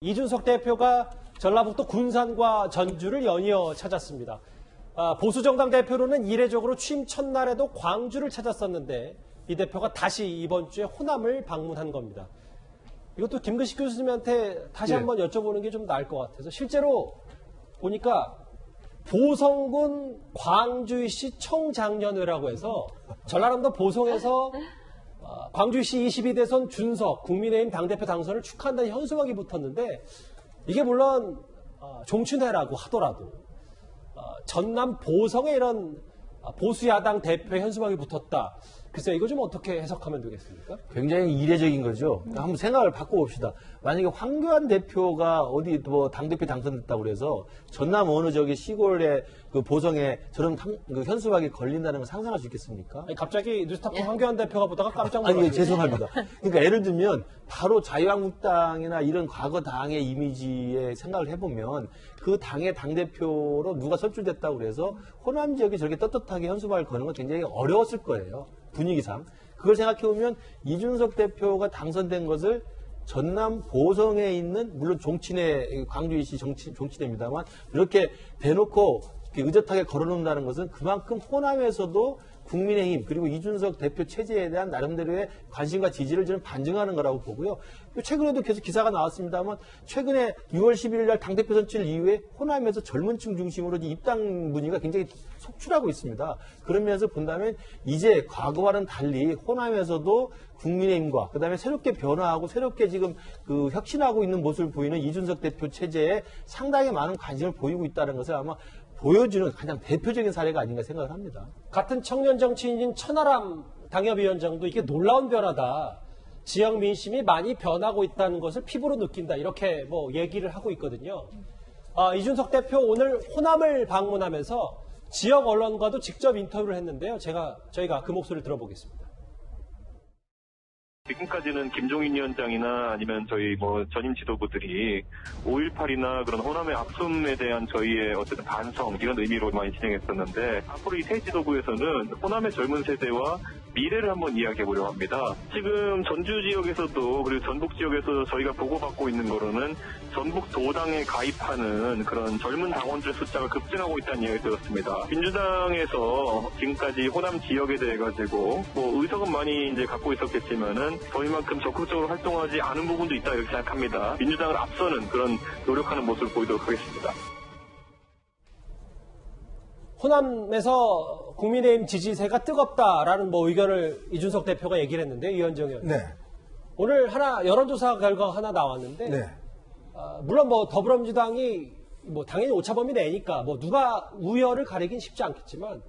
이준석 대표가 전라북도 군산과 전주를 연이어 찾았습니다. 보수정당 대표로는 이례적으로 취임 첫날에도 광주를 찾았었는데 이 대표가 다시 이번 주에 호남을 방문한 겁니다. 이것도 김근식 교수님한테 다시 한번 여쭤보는 게 좀 나을 것 같아서 실제로 보니까 보성군 광주시 청장년회라고 해서 전라남도 보성에서 광주시 22대선 준석 국민의힘 당대표 당선을 축하한다는 현수막이 붙었는데 이게 물론 종춘회라고 하더라도 전남 보성에 이런 보수야당 대표 현수막이 붙었다. 글쎄요, 이거 좀 어떻게 해석하면 되겠습니까? 굉장히 이례적인 거죠. 한번 생각을 바꿔봅시다. 만약에 황교안 대표가 어디 뭐 당대표 당선됐다고 그래서 전남 어느 저기 시골의 그 보성에 저런 그 현수막이 걸린다는 걸 상상할 수 있겠습니까? 아니, 갑자기 뉴스타파 황교안 대표가 보다가 깜짝 놀랐어요. 아니, 죄송합니다. 그러니까 예를 들면 바로 자유한국당이나 이런 과거 당의 이미지에 생각을 해보면 그 당의 당대표로 누가 선출됐다고 그래서 호남 지역에 저렇게 떳떳하게 현수막을 거는 건 굉장히 어려웠을 거예요. 분위기상. 그걸 생각해보면 이준석 대표가 당선된 것을 전남 보성에 있는 물론 종친회 광주시 종친회입니다만 이렇게 대놓고 의젓하게 걸어놓는다는 것은 그만큼 호남에서도 국민의힘 그리고 이준석 대표 체제에 대한 나름대로의 관심과 지지를 저는 반증하는 거라고 보고요. 최근에도 계속 기사가 나왔습니다만 최근에 6월 11일 날 당대표 선출 이후에 호남에서 젊은 층 중심으로 입당 문의가 굉장히 속출하고 있습니다. 그런 면에서 본다면 이제 과거와는 달리 호남에서도 국민의힘과 그다음에 새롭게 변화하고 새롭게 지금 그 혁신하고 있는 모습을 보이는 이준석 대표 체제에 상당히 많은 관심을 보이고 있다는 것을 아마 보여주는 가장 대표적인 사례가 아닌가 생각을 합니다. 같은 청년 정치인인 천하람 당협위원장도 이게 놀라운 변화다. 지역 민심이 많이 변하고 있다는 것을 피부로 느낀다. 이렇게 뭐 얘기를 하고 있거든요. 이준석 대표 오늘 호남을 방문하면서 지역 언론과도 직접 인터뷰를 했는데요. 저희가 그 목소리를 들어보겠습니다. 지금까지는 김종인 위원장이나 아니면 저희 전임 지도부들이 5.18이나 그런 호남의 아픔에 대한 저희의 어쨌든 반성 이런 의미로 많이 진행했었는데 앞으로 이 새 지도부에서는 호남의 젊은 세대와 미래를 한번 이야기해보려고 합니다. 지금 전주 지역에서도 그리고 전북 지역에서 저희가 보고받고 있는 거로는 전북 도당에 가입하는 그런 젊은 당원들 숫자가 급증하고 있다는 이야기 들었습니다. 민주당에서 지금까지 호남 지역에 대해 가지고 의석은 많이 이제 갖고 있었겠지만은 저희만큼 적극적으로 활동하지 않은 부분도 있다 이렇게 생각합니다. 민주당을 앞서는 그런 노력하는 모습을 보이도록 하겠습니다. 호남에서 국민의힘 지지세가 뜨겁다라는 의견을 이준석 대표가 얘기를 했는데 이현정 의원. 네. 오늘 여론조사 결과가 하나 나왔는데 네. 물론 더불어민주당이 당연히 오차범위 내니까 누가 우열을 가리긴 쉽지 않겠지만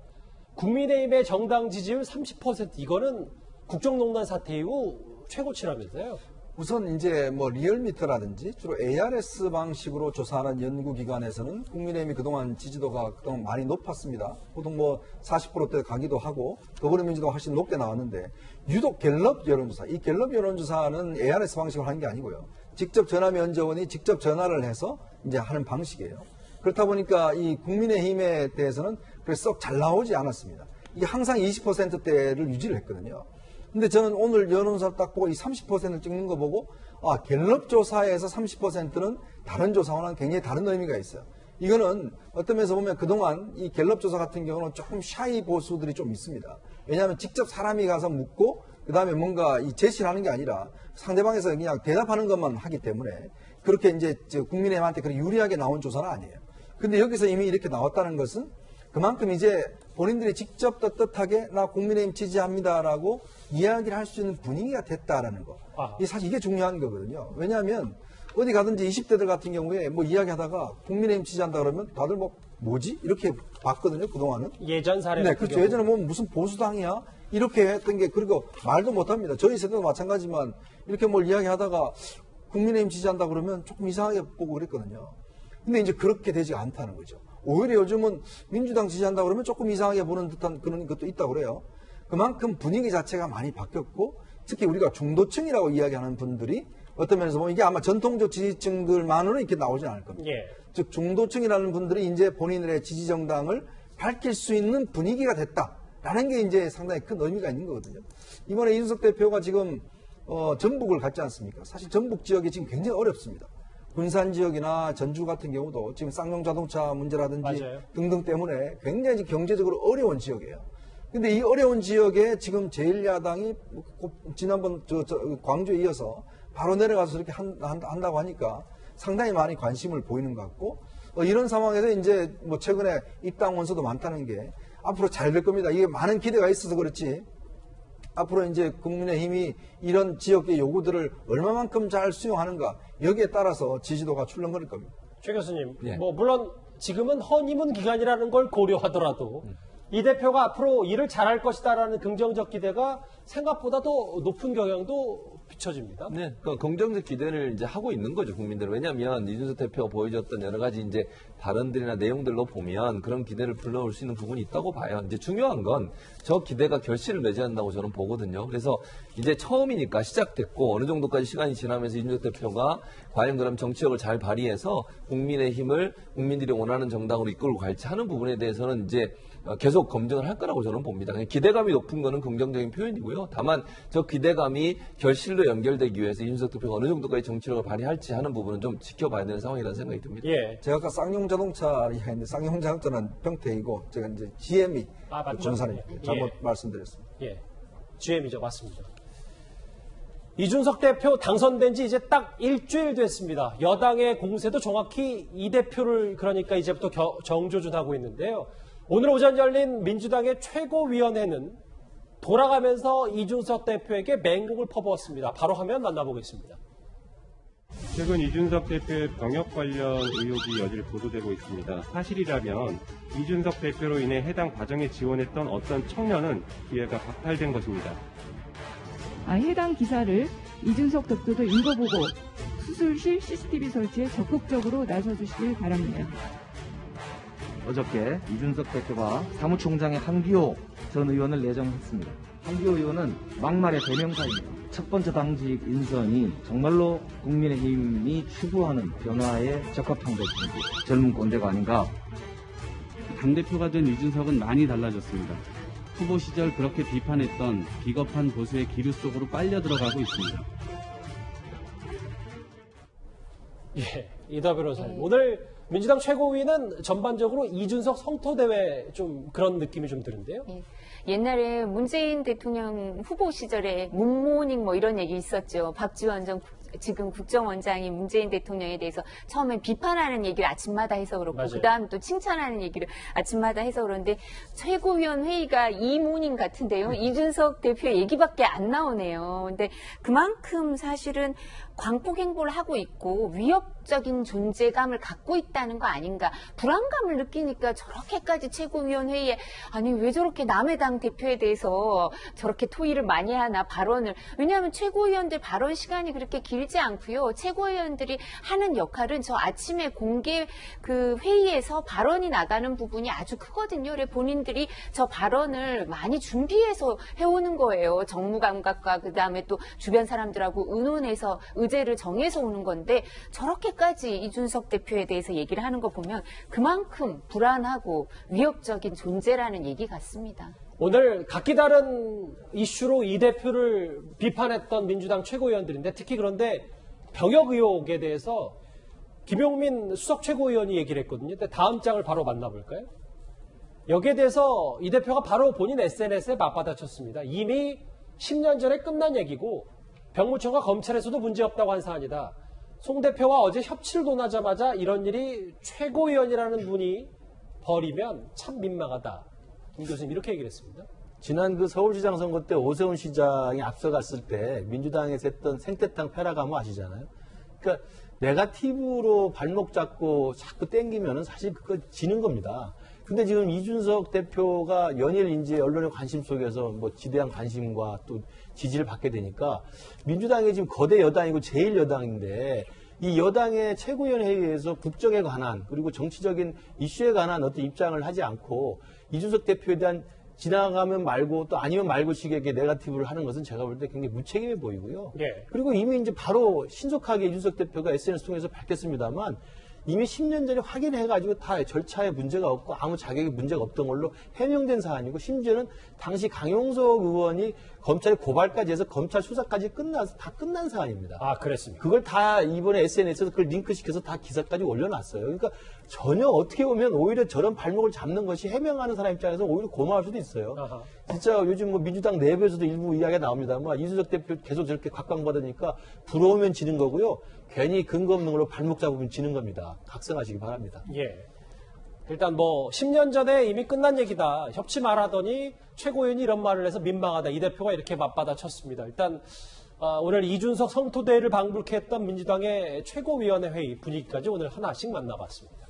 국민의힘의 정당 지지율 30% 이거는 국정농단 사태 이후 최고치라면서요. 우선 이제 리얼미터라든지 주로 ARS 방식으로 조사하는 연구기관에서는 국민의힘이 그동안 지지도가 그동안 많이 높았습니다. 보통 40%대 가기도 하고 더불어민주당이 훨씬 높게 나왔는데 유독 갤럽 여론조사, 이 갤럽 여론조사는 ARS 방식으로 하는 게 아니고요. 직접 전화면접원이 직접 전화를 해서 이제 하는 방식이에요. 그렇다 보니까 이 국민의힘에 대해서는 썩 잘 나오지 않았습니다. 이게 항상 20%대를 유지를 했거든요. 근데 저는 오늘 여론조사 딱 보고 이 30%를 찍는 거 보고 갤럽 조사에서 30%는 다른 조사와는 굉장히 다른 의미가 있어요. 이거는 어떤 면에서 보면 그동안 이 갤럽 조사 같은 경우는 조금 샤이 보수들이 좀 있습니다. 왜냐하면 직접 사람이 가서 묻고 그다음에 뭔가 이 제시를 하는 게 아니라 상대방에서 그냥 대답하는 것만 하기 때문에 그렇게 이제 국민의힘한테 그렇게 유리하게 나온 조사는 아니에요. 근데 여기서 이미 이렇게 나왔다는 것은 그만큼 이제 본인들이 직접 떳떳하게 나 국민의힘 지지합니다라고 이야기를 할 수 있는 분위기가 됐다라는 거. 사실 이게 중요한 거거든요. 왜냐하면 어디 가든지 20대들 같은 경우에 이야기하다가 국민의힘 지지한다 그러면 다들 뭐지? 이렇게 봤거든요. 그동안은. 예전 사례. 네, 그렇죠. 예전에 무슨 보수당이야? 이렇게 했던 게 그리고 말도 못합니다. 저희 세대도 마찬가지지만 이렇게 이야기하다가 국민의힘 지지한다 그러면 조금 이상하게 보고 그랬거든요. 근데 이제 그렇게 되지 않다는 거죠. 오히려 요즘은 민주당 지지한다 그러면 조금 이상하게 보는 듯한 그런 것도 있다고 그래요. 그만큼 분위기 자체가 많이 바뀌었고 특히 우리가 중도층이라고 이야기하는 분들이 어떤 면에서 보면 이게 아마 전통적 지지층들만으로 이렇게 나오진 않을 겁니다. 예. 즉 중도층이라는 분들이 이제 본인들의 지지 정당을 밝힐 수 있는 분위기가 됐다라는 게 이제 상당히 큰 의미가 있는 거거든요. 이번에 이준석 대표가 지금 전북을 갔지 않습니까? 사실 전북 지역이 지금 굉장히 어렵습니다. 군산 지역이나 전주 같은 경우도 지금 쌍용 자동차 문제라든지 맞아요. 등등 때문에 굉장히 경제적으로 어려운 지역이에요. 근데 이 어려운 지역에 지금 제1야당이 지난번 광주에 이어서 바로 내려가서 이렇게 한다고 하니까 상당히 많이 관심을 보이는 것 같고, 이런 상황에서 이제 뭐 최근에 입당 원서도 많다는 게 앞으로 잘 될 겁니다. 이게 많은 기대가 있어서 그렇지, 앞으로 이제 국민의힘이 이런 지역의 요구들을 얼마만큼 잘 수용하는가, 여기에 따라서 지지도가 출렁거릴 겁니다. 최 교수님, 예. 뭐 물론 지금은 허니문 기간이라는 걸 고려하더라도 이 대표가 앞으로 일을 잘할 것이다라는 긍정적 기대가 생각보다 더 높은 경향도 비춰집니다. 네, 그 긍정적 기대를 이제 하고 있는 거죠, 국민들은. 왜냐하면 이준석 대표가 보여줬던 여러 가지 이제 발언들이나 내용들로 보면 그런 기대를 불러올 수 있는 부분이 있다고 봐요. 이제 중요한 건 저 기대가 결실을 맺어야 한다고 저는 보거든요. 그래서 이제 처음이니까 시작됐고 어느 정도까지 시간이 지나면서 이준석 대표가 과연 그럼 정치력을 잘 발휘해서 국민의힘을 국민들이 원하는 정당으로 이끌고 갈지 하는 부분에 대해서는 이제 계속 검증을 할 거라고 저는 봅니다. 기대감이 높은 거는 긍정적인 표현이고요. 다만 저 기대감이 결실로 연결되기 위해서 이준석 대표가 어느 정도까지 정치력을 발휘할지 하는 부분은 좀 지켜봐야 되는 상황이라는 생각이 듭니다. 예. 제가 아까 쌍용 자동차 이야기했는데, 쌍용 자동차는 평택이고 제가 이제 GM이 맞죠. 군산이 예. 잘못 말씀드렸습니다. 예. GM이죠. 맞습니다. 이준석 대표 당선된 지 이제 딱 일주일 됐습니다. 여당의 공세도 정확히 이 대표를 그러니까 이제부터 정조준하고 있는데요. 오늘 오전 열린 민주당의 최고위원회는 돌아가면서 이준석 대표에게 맹공을 퍼부었습니다. 바로 화면 만나보겠습니다. 최근 이준석 대표의 병역 관련 의혹이 여질 보도되고 있습니다. 사실이라면 이준석 대표로 인해 해당 과정에 지원했던 어떤 청년은 기회가 박탈된 것입니다. 해당 기사를 이준석 대표도 읽어보고 수술실 CCTV 설치에 적극적으로 나서주시길 바랍니다. 어저께 이준석 대표가 사무총장의 한기호 전 의원을 내정했습니다. 한기호 의원은 막말의 대명사입니다. 첫 번째 당직 인선이 정말로 국민의힘이 추구하는 변화에 적합한 것인지 젊은 꼰대가 아닌가. 당대표가 된 이준석은 많이 달라졌습니다. 후보 시절 그렇게 비판했던 비겁한 보수의 기류 속으로 빨려 들어가고 있습니다. 예, 이다 변호사님. 오늘 민주당 최고위는 전반적으로 이준석 성토대회 좀 그런 느낌이 좀 드는데요. 예. 옛날에 문재인 대통령 후보 시절에 문모닝 뭐 이런 얘기 있었죠. 박지원 지금 국정원장이 문재인 대통령에 대해서 처음에 비판하는 얘기를 아침마다 해서 그렇고 맞아요. 그다음 또 칭찬하는 얘기를 아침마다 해서 그런데 최고위원 회의가 이 모닝 같은데요. 이준석 대표 얘기밖에 안 나오네요. 근데 그만큼 사실은 광폭 행보를 하고 있고 위협적인 존재감을 갖고 있다는 거 아닌가. 불안감을 느끼니까 저렇게까지 최고위원 회의에 아니 왜 저렇게 남의 당 대표에 대해서 저렇게 토의를 많이 하나 발언을. 왜냐하면 최고위원들 발언 시간이 그렇게 길지 않고요. 최고위원들이 하는 역할은 저 아침에 공개 그 회의에서 발언이 나가는 부분이 아주 크거든요. 그래 본인들이 저 발언을 많이 준비해서 해오는 거예요. 정무 감각과 그다음에 또 주변 사람들하고 의논해서 의제를 정해서 오는 건데 저렇게까지 이준석 대표에 대해서 얘기를 하는 거 보면 그만큼 불안하고 위협적인 존재라는 얘기 같습니다. 오늘 각기 다른 이슈로 이 대표를 비판했던 민주당 최고위원들인데 특히 그런데 병역 의혹에 대해서 김용민 수석 최고위원이 얘기를 했거든요. 근데 다음 장을 바로 만나볼까요? 여기에 대해서 이 대표가 바로 본인 SNS에 맞받아쳤습니다. 이미 10년 전에 끝난 얘기고 병무청과 검찰에서도 문제없다고 한 사안이다. 송 대표와 어제 협치를 논하자마자 이런 일이 최고위원이라는 분이 벌이면 참 민망하다. 김 교수님 이렇게 얘기를 했습니다. 지난 그 서울시장 선거 때 오세훈 시장이 앞서갔을 때 민주당에서 했던 생태탕 패라가모 아시잖아요. 그러니까 네거티브로 발목 잡고 자꾸 땡기면은 사실 그거 지는 겁니다. 근데 지금 이준석 대표가 연일 이제 언론의 관심 속에서 뭐 지대한 관심과 또 지지를 받게 되니까 민주당이 지금 거대 여당이고 제일 여당인데 이 여당의 최고위원회의에서 국정에 관한 그리고 정치적인 이슈에 관한 어떤 입장을 하지 않고 이준석 대표에 대한 지나가면 말고 또 아니면 말고식의 네거티브를 하는 것은 제가 볼 때 굉장히 무책임해 보이고요. 예. 그리고 이미 이제 바로 신속하게 이준석 대표가 SNS 통해서 밝혔습니다만 이미 10년 전에 확인해가지고 다 절차에 문제가 없고 아무 자격에 문제가 없던 걸로 해명된 사안이고 심지어는 당시 강용석 의원이 검찰에 고발까지 해서 검찰 수사까지 다 끝난 사안입니다. 아, 그랬습니까? 그걸 다 이번에 SNS에서 그걸 링크시켜서 다 기사까지 올려놨어요. 그러니까 전혀 어떻게 보면 오히려 저런 발목을 잡는 것이 해명하는 사람 입장에서 오히려 고마울 수도 있어요. 아하. 진짜 요즘 뭐 민주당 내부에서도 일부 이야기가 나옵니다만 이준석 대표 계속 저렇게 각광받으니까 부러우면 지는 거고요. 괜히 근거 없는 걸로 발목 잡으면 지는 겁니다. 각성하시기 바랍니다. 예. 일단 뭐 10년 전에 이미 끝난 얘기다. 협치 말하더니 최고위원이 이런 말을 해서 민망하다. 이 대표가 이렇게 맞받아쳤습니다. 일단 오늘 이준석 성토대회를 방불케 했던 민주당의 최고위원회 회의 분위기까지 오늘 하나씩 만나봤습니다.